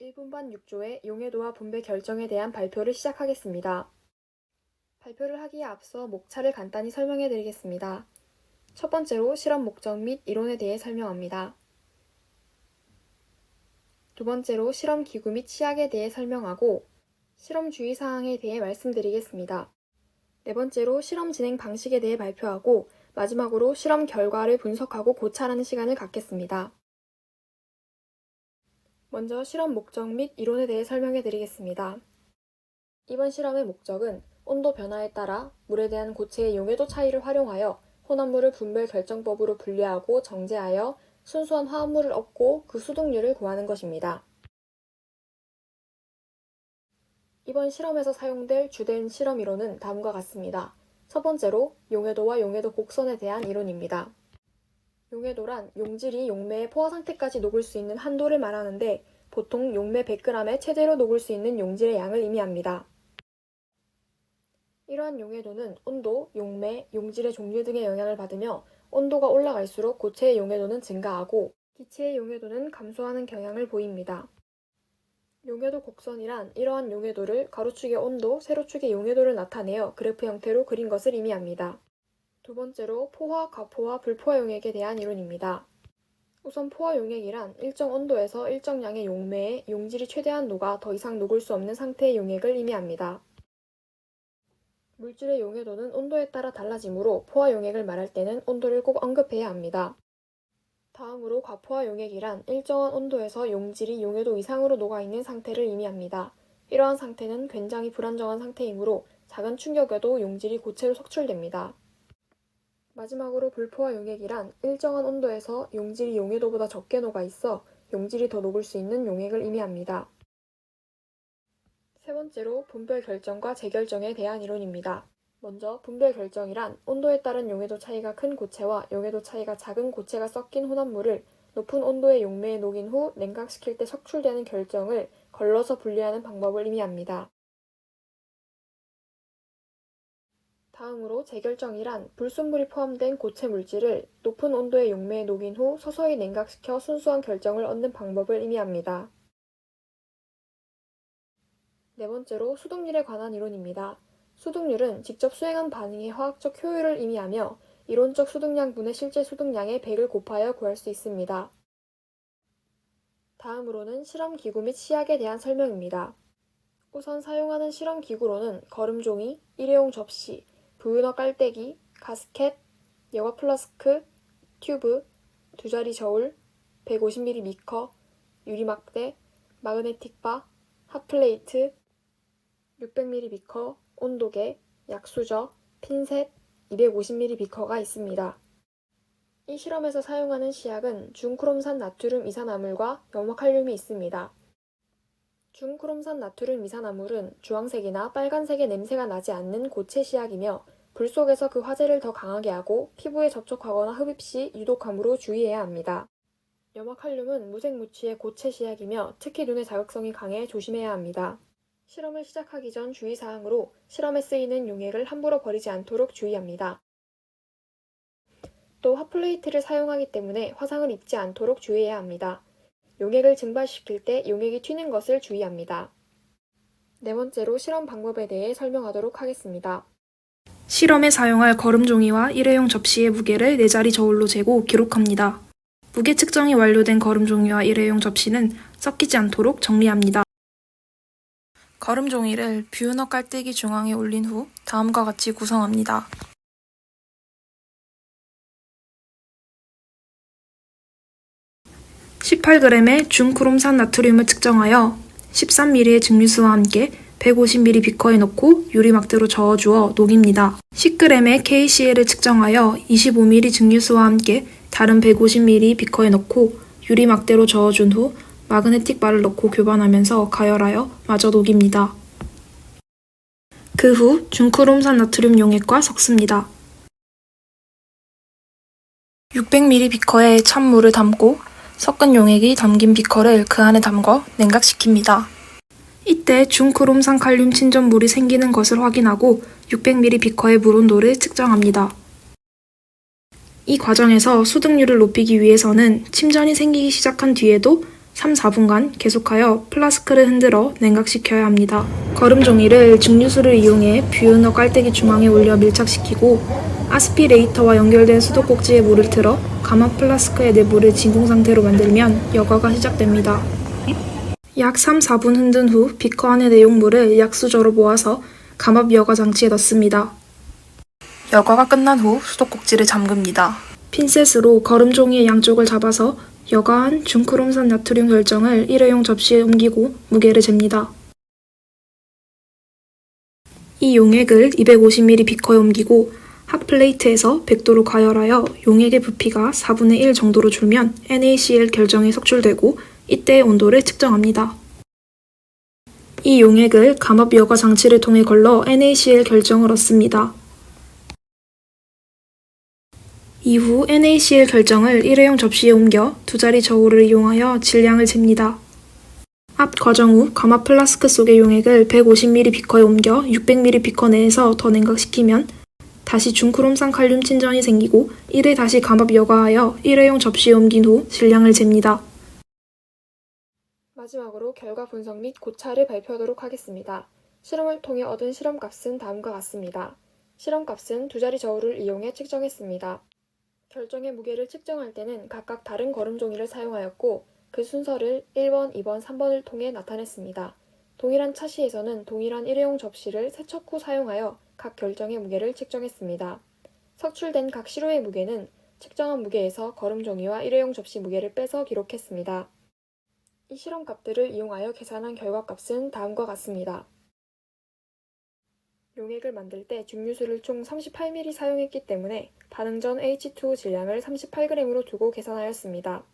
1분반 6조의 용해도와 분배 결정에 대한 발표를 시작하겠습니다. 발표를 하기에 앞서 목차를 간단히 설명해 드리겠습니다. 첫 번째로 실험 목적 및 이론에 대해 설명합니다. 두 번째로 실험 기구 및 시약에 대해 설명하고 실험 주의사항에 대해 말씀드리겠습니다. 네 번째로 실험 진행 방식에 대해 발표하고 마지막으로 실험 결과를 분석하고 고찰하는 시간을 갖겠습니다. 먼저 실험 목적 및 이론에 대해 설명해 드리겠습니다. 이번 실험의 목적은 온도 변화에 따라 물에 대한 고체의 용해도 차이를 활용하여 혼합물을 분별 결정법으로 분리하고 정제하여 순수한 화합물을 얻고 그 수독률을 구하는 것입니다. 이번 실험에서 사용될 주된 실험 이론은 다음과 같습니다. 첫 번째로 용해도와 용해도 곡선에 대한 이론입니다. 용해도란 용질이 용매의 포화 상태까지 녹을 수 있는 한도를 말하는데 보통 용매 100g에 최대로 녹을 수 있는 용질의 양을 의미합니다. 이러한 용해도는 온도, 용매, 용질의 종류 등의 영향을 받으며 온도가 올라갈수록 고체의 용해도는 증가하고 기체의 용해도는 감소하는 경향을 보입니다. 용해도 곡선이란 이러한 용해도를 가로축의 온도, 세로축의 용해도를 나타내어 그래프 형태로 그린 것을 의미합니다. 두 번째로 포화, 과포화, 불포화 용액에 대한 이론입니다. 우선 포화 용액이란 일정 온도에서 일정 양의 용매에 용질이 최대한 녹아 더 이상 녹을 수 없는 상태의 용액을 의미합니다. 물질의 용해도는 온도에 따라 달라지므로 포화 용액을 말할 때는 온도를 꼭 언급해야 합니다. 다음으로 과포화 용액이란 일정한 온도에서 용질이 용해도 이상으로 녹아있는 상태를 의미합니다. 이러한 상태는 굉장히 불안정한 상태이므로 작은 충격에도 용질이 고체로 석출됩니다. 마지막으로 불포화 용액이란 일정한 온도에서 용질이 용해도보다 적게 녹아있어 용질이 더 녹을 수 있는 용액을 의미합니다. 세 번째로 분별 결정과 재결정에 대한 이론입니다. 먼저 분별 결정이란 온도에 따른 용해도 차이가 큰 고체와 용해도 차이가 작은 고체가 섞인 혼합물을 높은 온도의 용매에 녹인 후 냉각시킬 때 석출되는 결정을 걸러서 분리하는 방법을 의미합니다. 다음으로 재결정이란 불순물이 포함된 고체 물질을 높은 온도의 용매에 녹인 후 서서히 냉각시켜 순수한 결정을 얻는 방법을 의미합니다. 네 번째로 수독률에 관한 이론입니다. 수독률은 직접 수행한 반응의 화학적 효율을 의미하며 이론적 수독량분의 실제 수독량의 100을 곱하여 구할 수 있습니다. 다음으로는 실험기구 및 시약에 대한 설명입니다. 우선 사용하는 실험기구로는 거름종이, 일회용 접시, 부유너 깔때기, 가스켓, 여과 플라스크, 튜브, 두 자리 저울, 150ml 미커, 유리막대, 마그네틱 바, 핫플레이트, 600ml 비커, 온도계, 약수저, 핀셋, 250ml 비커가 있습니다. 이 실험에서 사용하는 시약은 중크롬산 나트륨 이산화물과 염화칼륨이 있습니다. 중크롬산 나트륨 이산화물은 주황색이나 빨간색의 냄새가 나지 않는 고체 시약이며 불 속에서 그 화재를 더 강하게 하고 피부에 접촉하거나 흡입 시 유독함으로 주의해야 합니다. 염화칼륨은 무색무취의 고체 시약이며 특히 눈의 자극성이 강해 조심해야 합니다. 실험을 시작하기 전 주의사항으로 실험에 쓰이는 용액을 함부로 버리지 않도록 주의합니다. 또 핫플레이트를 사용하기 때문에 화상을 입지 않도록 주의해야 합니다. 용액을 증발시킬 때 용액이 튀는 것을 주의합니다. 네 번째로 실험 방법에 대해 설명하도록 하겠습니다. 실험에 사용할 거름종이와 일회용 접시의 무게를 4자리 저울로 재고 기록합니다. 무게 측정이 완료된 거름종이와 일회용 접시는 섞이지 않도록 정리합니다. 거름종이를 뷰너 깔때기 중앙에 올린 후 다음과 같이 구성합니다. (18g의) 중크롬산 나트륨을 측정하여 13ml의 증류수와 함께 150ml 비커에 넣고 유리막대로 저어주어 녹입니다. 10g의 KCl을 측정하여 25ml 증류수와 함께 다른 150ml 비커에 넣고 유리막대로 저어준 후 마그네틱 바를 넣고 교반하면서 가열하여 마저 녹입니다. 그 후 중크롬산 나트륨 용액과 섞습니다. 600ml 비커에 찬물을 담고 섞은 용액이 담긴 비커를 그 안에 담궈 냉각시킵니다. 이때 중크롬산 칼륨 침전물이 생기는 것을 확인하고 600ml 비커의 물 온도를 측정합니다. 이 과정에서 수득률을 높이기 위해서는 침전이 생기기 시작한 뒤에도 3, 4분간 계속하여 플라스크를 흔들어 냉각시켜야 합니다. 거름 종이를 증류수를 이용해 뷰너 깔때기 중앙에 올려 밀착시키고 아스피레이터와 연결된 수도꼭지에 물을 틀어 감압 플라스크의 내부를 진공 상태로 만들면 여과가 시작됩니다. 약 3, 4분 흔든 후 비커 안의 내용물을 약수저로 모아서 감압 여과 장치에 넣습니다. 여과가 끝난 후 수도꼭지를 잠급니다. 핀셋으로 거름 종이의 양쪽을 잡아서 여과한 중크롬산 나트륨 결정을 일회용 접시에 옮기고 무게를 잽니다. 이 용액을 250ml 비커에 옮기고 핫플레이트에서 100도로 가열하여 용액의 부피가 4분의 1 정도로 줄면 NaCl 결정이 석출되고 이때의 온도를 측정합니다. 이 용액을 감압 여과 장치를 통해 걸러 NaCl 결정을 얻습니다. 이후 NaCl 결정을 일회용 접시에 옮겨 두 자리 저울을 이용하여 질량을 잽니다. 앞 과정 후 감압 플라스크 속의 용액을 150ml 비커에 옮겨 600ml 비커 내에서 더 냉각시키면 다시 중크롬산 칼륨 침전이 생기고 이를 다시 감압 여과하여 일회용 접시에 옮긴 후 질량을 잽니다. 마지막으로 결과 분석 및 고차를 발표하도록 하겠습니다. 실험을 통해 얻은 실험값은 다음과 같습니다. 실험값은 두 자리 저울을 이용해 측정했습니다. 결정의 무게를 측정할 때는 각각 다른 거름 종이를 사용하였고 그 순서를 1번, 2번, 3번을 통해 나타냈습니다. 동일한 차시에서는 동일한 일회용 접시를 세척 후 사용하여 각 결정의 무게를 측정했습니다. 석출된 각 시료의 무게는 측정한 무게에서 거름 종이와 일회용 접시 무게를 빼서 기록했습니다. 이 실험값들을 이용하여 계산한 결과값은 다음과 같습니다. 용액을 만들 때 증류수를 총 38ml 사용했기 때문에 반응 전 H2O 질량을 38g으로 두고 계산하였습니다.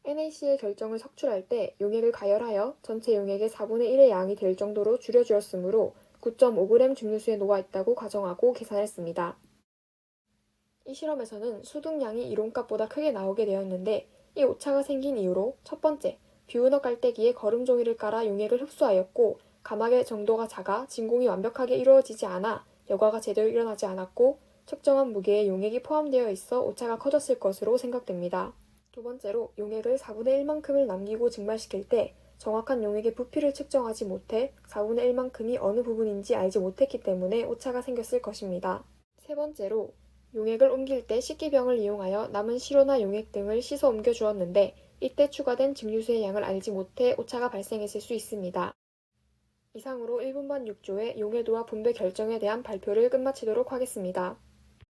NaCl 결정을 석출할 때 용액을 가열하여 전체 용액의 4분의 1의 양이 될 정도로 줄여주었으므로 9.5g 증류수에 녹아있다고 가정하고 계산했습니다. 이 실험에서는 수등량이 이론값보다 크게 나오게 되었는데 이 오차가 생긴 이유로 첫 번째, 뷰너 깔때기에 거름 종이를 깔아 용액을 흡수하였고 감압의 정도가 작아 진공이 완벽하게 이루어지지 않아 여과가 제대로 일어나지 않았고 측정한 무게에 용액이 포함되어 있어 오차가 커졌을 것으로 생각됩니다. 두 번째로 용액을 4분의 1만큼을 남기고 증발시킬 때 정확한 용액의 부피를 측정하지 못해 4분의 1만큼이 어느 부분인지 알지 못했기 때문에 오차가 생겼을 것입니다. 세 번째로 용액을 옮길 때 식기병을 이용하여 남은 시료나 용액 등을 씻어 옮겨 주었는데 이때 추가된 증류수의 양을 알지 못해 오차가 발생했을 수 있습니다. 이상으로 1분반 6조의 용해도와 분배 결정에 대한 발표를 끝마치도록 하겠습니다.